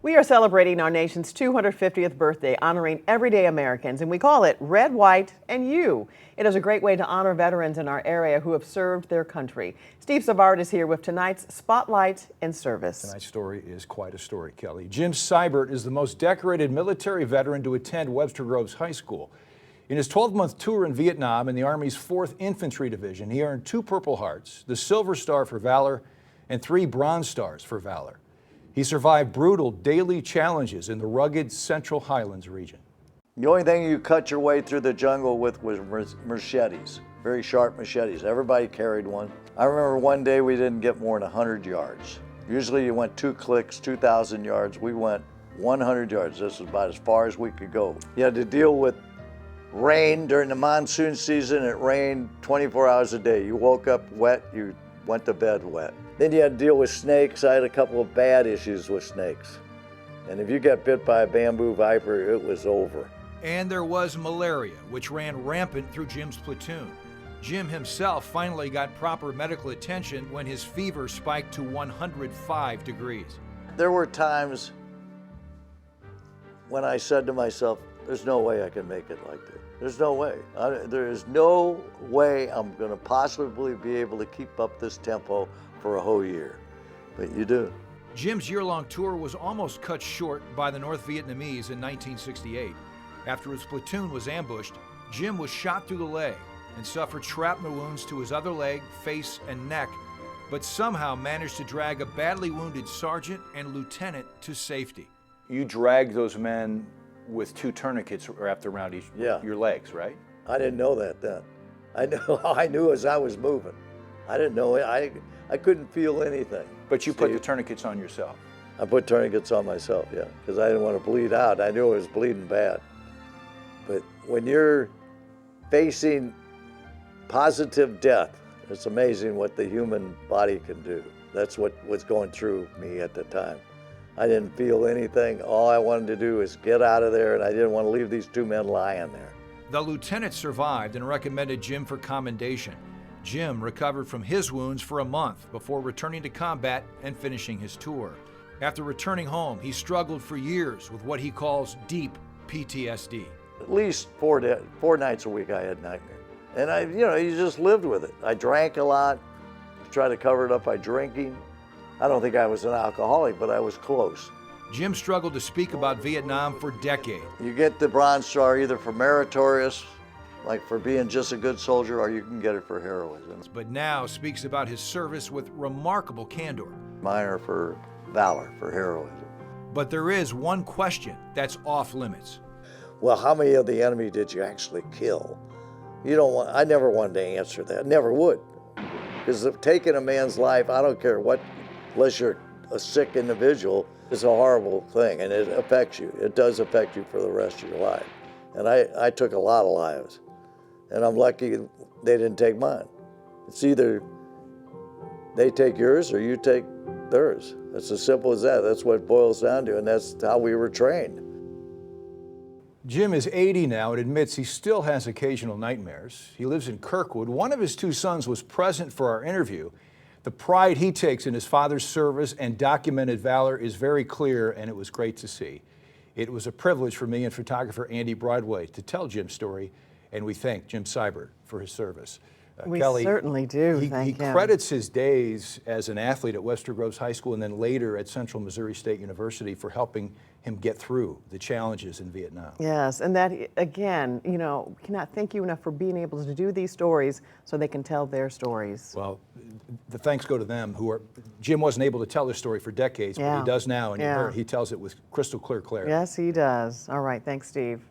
We are celebrating our nation's 250th birthday, honoring everyday Americans, and we call it Red, White, and You. It is a great way to honor veterans in our area who have served their country. Steve Savard is here with tonight's Spotlight in Service. Tonight's story is quite a story, Kelly. Jim Savard is the most decorated military veteran to attend Webster Groves High School. In his 12-month tour in Vietnam in the Army's 4th Infantry Division, he earned 2 Purple Hearts, the Silver Star for Valor, and 3 Bronze Stars for Valor. He survived brutal daily challenges in the rugged Central Highlands region. The only thing you cut your way through the jungle with was machetes, very sharp machetes. Everybody carried one. I remember one day we didn't get more than 100 yards. Usually you went 2 clicks, 2,000 yards. We went 100 yards. This was about as far as we could go. You had to deal with rain during the monsoon season. It rained 24 hours a day. You woke up wet, you went to bed wet. Then you had to deal with snakes. I had a couple of bad issues with snakes. And if you got bit by a bamboo viper, it was over. And there was malaria, which ran rampant through Jim's platoon. Jim himself finally got proper medical attention when his fever spiked to 105 degrees. There were times when I said to myself, there's no way I can make it like this. There's no way. There is no way I'm going to possibly be able to keep up this tempo for a whole year. But you do. Jim's year-long tour was almost cut short by the North Vietnamese in 1968. After his platoon was ambushed, Jim was shot through the leg and suffered shrapnel wounds to his other leg, face, and neck, but somehow managed to drag a badly wounded sergeant and lieutenant to safety. You dragged those men with 2 tourniquets wrapped around your legs, right? I didn't know that then. I knew as I was moving. I didn't know it. I couldn't feel anything. But you put the tourniquets on yourself. I put tourniquets on myself, yeah, because I didn't want to bleed out. I knew I was bleeding bad. But when you're facing positive death, it's amazing what the human body can do. That's what was going through me at the time. I didn't feel anything. All I wanted to do was get out of there, and I didn't want to leave these 2 men lying there. The lieutenant survived and recommended Jim for commendation. Jim recovered from his wounds for a month before returning to combat and finishing his tour. After returning home, he struggled for years with what he calls deep PTSD. At least 4 nights a week I had nightmares. And you just lived with it. I drank a lot, tried to cover it up by drinking. I don't think I was an alcoholic, but I was close. Jim struggled to speak about Vietnam for decades. You get the Bronze Star either for meritorious, like for being just a good soldier, or you can get it for heroism. But now speaks about his service with remarkable candor. Mine are for valor, for heroism. But there is one question that's off limits. Well, how many of the enemy did you actually kill? I never wanted to answer that, never would. Because taking a man's life, I don't care what, unless you're a sick individual, is a horrible thing, and it affects you. It does affect you for the rest of your life. And I took a lot of lives, and I'm lucky they didn't take mine. It's either they take yours or you take theirs. It's as simple as that. That's what it boils down to, and that's how we were trained. Jim is 80 now and admits he still has occasional nightmares. He lives in Kirkwood. One of his 2 sons was present for our interview. The pride he takes in his father's service and documented valor is very clear, and it was great to see. It was a privilege for me and photographer Andy Broadway to tell Jim's story, and we thank Jim Savard for his service. We Kelly, certainly do. He credits his days as an athlete at Webster Groves High School and then later at Central Missouri State University for helping him get through the challenges in Vietnam. Yes, and that, again, we cannot thank you enough for being able to do these stories so they can tell their stories. Well, the thanks go to them Jim wasn't able to tell this story for decades, but he does now, and he tells it with crystal clear clarity. Yes, he does. All right, thanks, Steve.